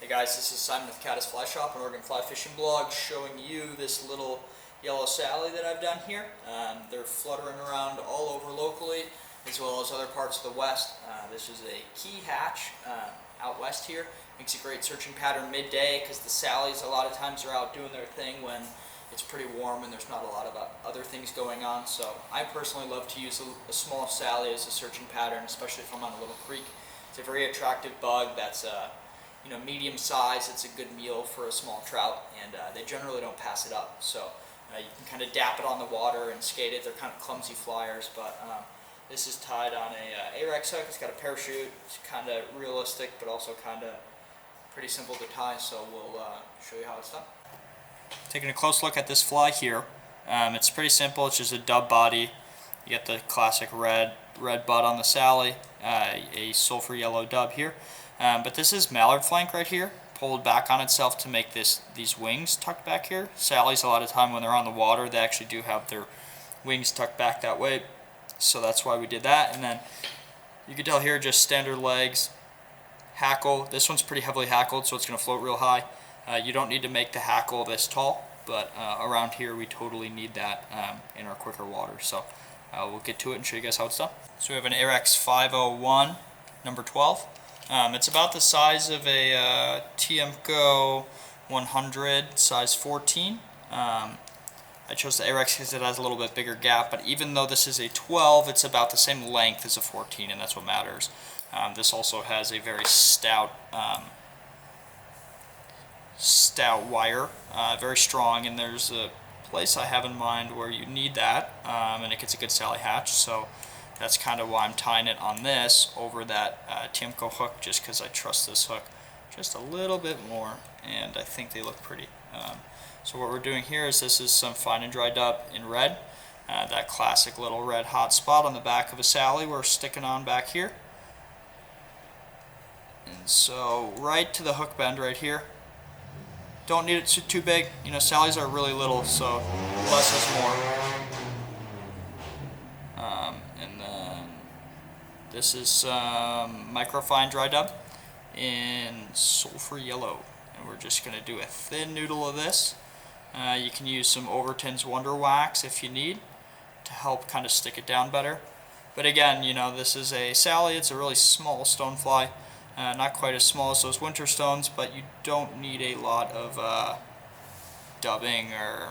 Hey guys, this is Simon with Caddis Fly Shop, an Oregon fly fishing blog, showing you this little yellow Sally that I've done here. They're fluttering around all over locally, as well as other parts of the west. This is a key hatch out west here. Makes a great searching pattern midday because the Sallies a lot of times are out doing their thing when it's pretty warm and there's not a lot of other things going on. So I personally love to use a small Sally as a searching pattern, especially if I'm on a little creek. It's a very attractive bug that's medium size. It's a good meal for a small trout, and they generally don't pass it up. So you can kind of dap it on the water and skate it. They're kind of clumsy flyers, but this is tied on a Ahrex hook. It's got a parachute. It's kind of realistic, but also kind of pretty simple to tie. So we'll show you how it's done. Taking a close look at this fly here. It's pretty simple. It's just a dub body. You get the classic red butt on the Sally, a sulphur yellow dub here. But this is Mallard flank right here, pulled back on itself to make these wings tucked back here. Sallies, a lot of time when they're on the water, they actually do have their wings tucked back that way. So that's why we did that. And then you can tell here, just standard legs, hackle. This one's pretty heavily hackled, so it's going to float real high. You don't need to make the hackle this tall, but around here we totally need that in our quicker water. So we'll get to it and show you guys how it's done. So we have an Ahrex 501, number 12. It's about the size of a Tiemco 100, size 14. I chose the Ahrex because it has a little bit bigger gap, but even though this is a 12, it's about the same length as a 14, and that's what matters. This also has a very stout wire, very strong, and there's a place I have in mind where you need that, and it gets a good Sally hatch. So that's kind of why I'm tying it on this over that Tiemco hook, just because I trust this hook just a little bit more, and I think they look pretty. So what we're doing here is this is some fine and dry dub in red, that classic little red hot spot on the back of a Sally we're sticking on back here. And so right to the hook bend right here. Don't need it too big. You know, Sallies are really little, so less is more. And then this is Microfine dry dub in sulphur yellow, and we're just going to do a thin noodle of this. You can use some Overton's Wonder Wax if you need to help kind of stick it down better. But again, you know, this is a Sally. It's a really small stonefly, not quite as small as those winter stones, but you don't need a lot of dubbing, or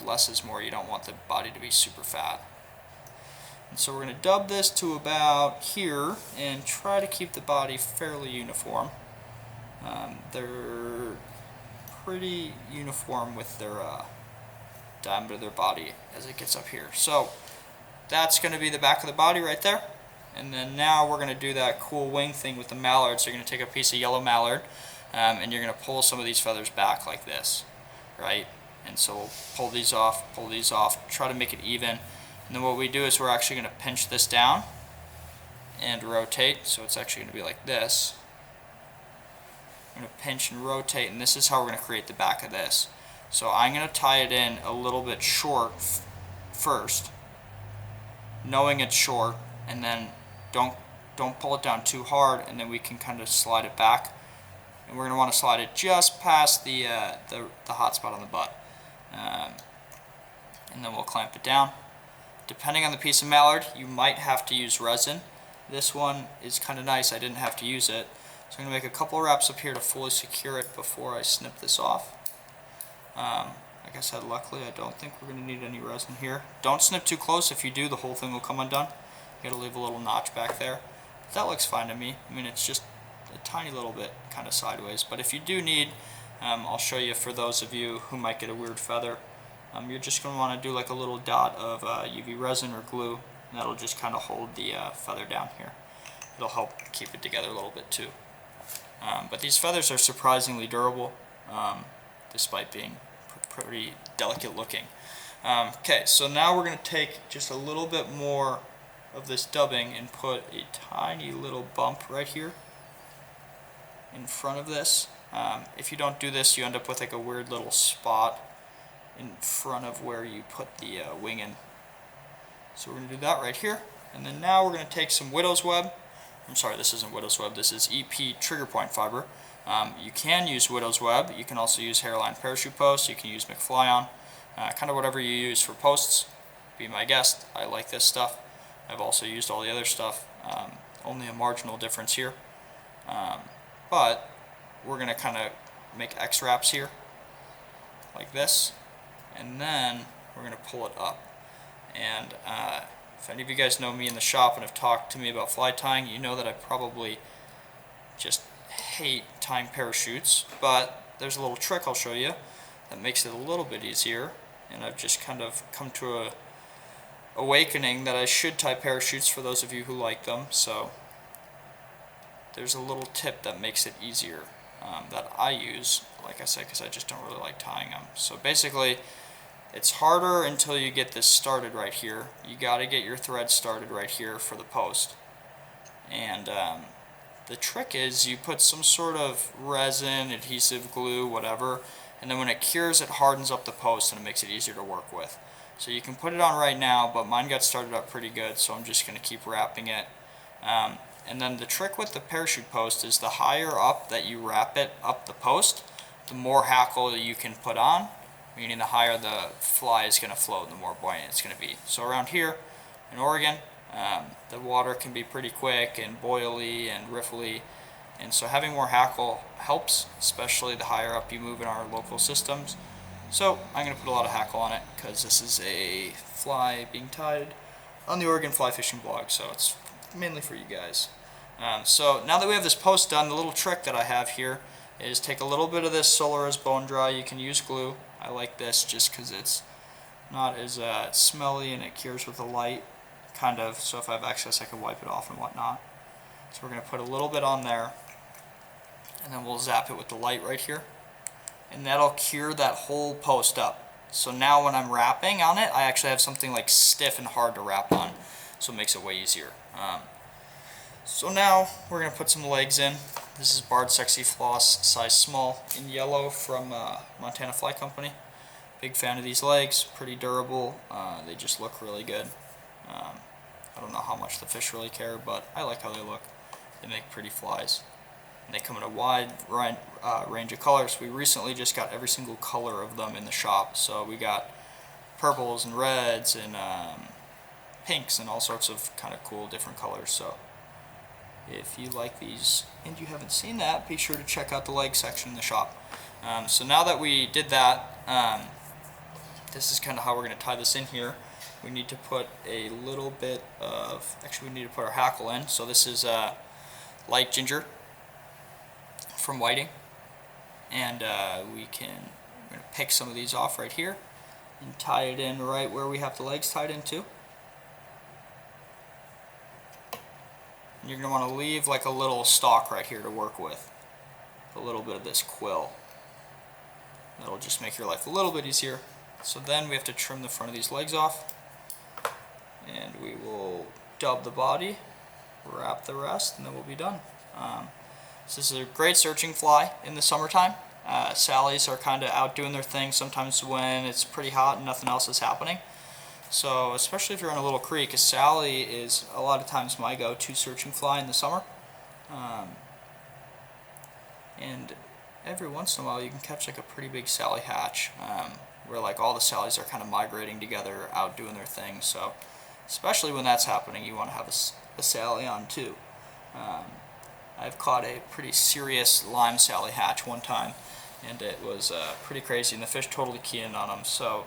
less is more. You don't want the body to be super fat. And so we're going to dub this to about here and try to keep the body fairly uniform. They're pretty uniform with their diameter of their body as it gets up here. So that's going to be the back of the body right there. And then now we're going to do that cool wing thing with the Mallard. So you're going to take a piece of yellow Mallard and you're going to pull some of these feathers back like this, right? And so we'll pull these off, try to make it even. And then what we do is we're actually going to pinch this down and rotate. So it's actually going to be like this. I'm going to pinch and rotate, and this is how we're going to create the back of this. So I'm going to tie it in a little bit short first, knowing it's short, and then don't pull it down too hard, and then we can kind of slide it back. And we're going to want to slide it just past the hot spot on the butt. And then we'll clamp it down. Depending on the piece of Mallard, you might have to use resin. This one is kind of nice. I didn't have to use it. So I'm going to make a couple wraps up here to fully secure it before I snip this off. Like I said, luckily I don't think we're going to need any resin here. Don't snip too close. If you do, the whole thing will come undone. You got to leave a little notch back there. But that looks fine to me. I mean, it's just a tiny little bit kind of sideways. But if you do need, I'll show you for those of you who might get a weird feather. You're just going to want to do like a little dot of UV resin or glue, and that'll just kind of hold the feather down here. It'll help keep it together a little bit too. But these feathers are surprisingly durable, despite being pretty delicate looking. Okay, so now we're going to take just a little bit more of this dubbing and put a tiny little bump right here in front of this. If you don't do this, you end up with like a weird little spot in front of where you put the wing in. So we're going to do that right here. And then now we're going to take some widow's web. I'm sorry, this isn't widow's web, this is EP trigger point fiber. You can use widow's web. You can also use Hareline parachute posts. You can use McFly-on. Kind of whatever you use for posts. Be my guest. I like this stuff. I've also used all the other stuff. Only a marginal difference here. But we're going to kind of make X wraps here, like this, and then we're going to pull it up. And if any of you guys know me in the shop and have talked to me about fly tying, you know that I probably just hate tying parachutes, but there's a little trick I'll show you that makes it a little bit easier, and I've just kind of come to a awakening that I should tie parachutes for those of you who like them. So there's a little tip that makes it easier that I use, like I said, because I just don't really like tying them. So basically, it's harder until you get this started right here. You got to get your thread started right here for the post. And the trick is you put some sort of resin, adhesive, glue, whatever, and then when it cures, it hardens up the post and it makes it easier to work with. So you can put it on right now, but mine got started up pretty good, so I'm just going to keep wrapping it. And then the trick with the parachute post is the higher up that you wrap it up the post, the more hackle you can put on, meaning the higher the fly is going to float, the more buoyant it's going to be. So around here in Oregon, the water can be pretty quick and boily and riffly, and so having more hackle helps, especially the higher up you move in our local systems. So I'm going to put a lot of hackle on it because this is a fly being tied on the Oregon Fly Fishing blog, so it's mainly for you guys. So now that we have this post done, the little trick that I have here is take a little bit of this Solarez bone dry. You can use glue. I like this just because it's not as smelly and it cures with the light, kind of, so if I have excess I can wipe it off and whatnot. So we're going to put a little bit on there, and then we'll zap it with the light right here, and that'll cure that whole post up. So now when I'm wrapping on it, I actually have something like stiff and hard to wrap on, so it makes it way easier. So now we're going to put some legs in. This is Barred Sexy Floss, size small, in yellow from Montana Fly Company. Big fan of these legs, pretty durable. They just look really good. I don't know how much the fish really care, but I like how they look. They make pretty flies. And they come in a wide range of colors. We recently just got every single color of them in the shop. So we got purples and reds and pinks and all sorts of kind of cool different colors. So if you like these and you haven't seen that, be sure to check out the leg section in the shop. So now that we did that, this is kind of how we're going to tie this in here. We need to put a little bit of, actually we need to put our hackle in. So this is light ginger from Whiting, and we're going to pick some of these off right here and tie it in right where we have the legs tied into. And you're going to want to leave like a little stalk right here to work with, a little bit of this quill. That'll just make your life a little bit easier. So then we have to trim the front of these legs off, and we will dub the body, wrap the rest, and then we'll be done. So this is a great searching fly in the summertime. Sallies are kind of out doing their thing sometimes when it's pretty hot and nothing else is happening. So especially if you're in a little creek, a Sally is a lot of times my go-to searching fly in the summer. And every once in a while you can catch like a pretty big Sally hatch, where like all the Sallies are kind of migrating together, out doing their thing. So especially when that's happening, you want to have a Sally on too. I've caught a pretty serious lime Sally hatch one time, and it was pretty crazy, and the fish totally keyed in on them. So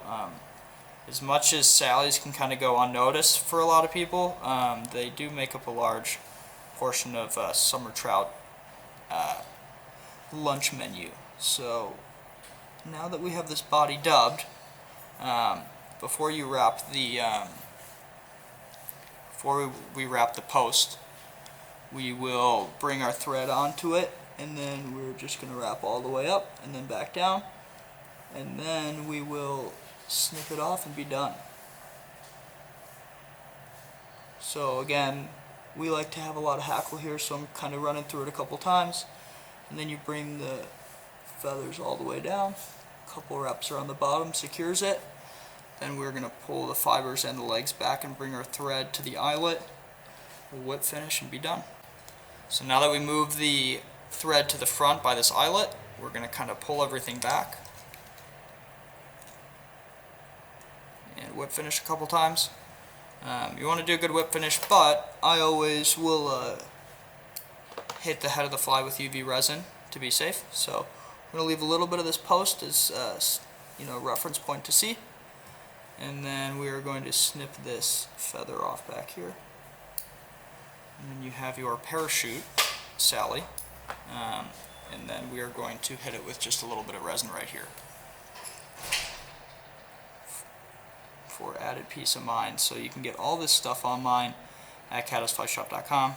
as much as Sallies can kind of go unnoticed for a lot of people, they do make up a large portion of summer trout lunch menu. So now that we have this body dubbed, before you wrap the before we wrap the post, we will bring our thread onto it, and then we're just going to wrap all the way up and then back down, and then we will snip it off and be done. So again, we like to have a lot of hackle here, so I'm kind of running through it a couple times, and then you bring the feathers all the way down, a couple wraps around the bottom secures it. Then we're going to pull the fibers and the legs back and bring our thread to the eyelet, we'll whip finish and be done. So now that we move the thread to the front by this eyelet. We're going to kind of pull everything back and whip finish a couple times. You want to do a good whip finish, but I always will hit the head of the fly with UV resin to be safe. So I'm going to leave a little bit of this post as reference point to see, and then we are going to snip this feather off back here. And then you have your parachute, Sally, and then we are going to hit it with just a little bit of resin right here for added peace of mind. So you can get all this stuff online at caddisflyshop.com.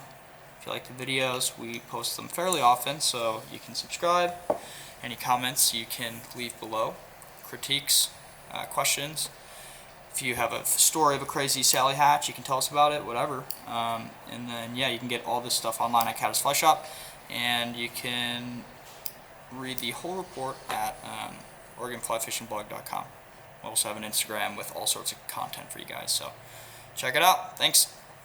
If you like the videos, we post them fairly often, so you can subscribe. Any comments you can leave below, critiques, questions. If you have a story of a crazy Sally hatch, you can tell us about it, whatever. And then, yeah, you can get all this stuff online at Caddis Fly Shop, and you can read the whole report at OregonFlyFishingBlog.com. We also have an Instagram with all sorts of content for you guys, so check it out. Thanks.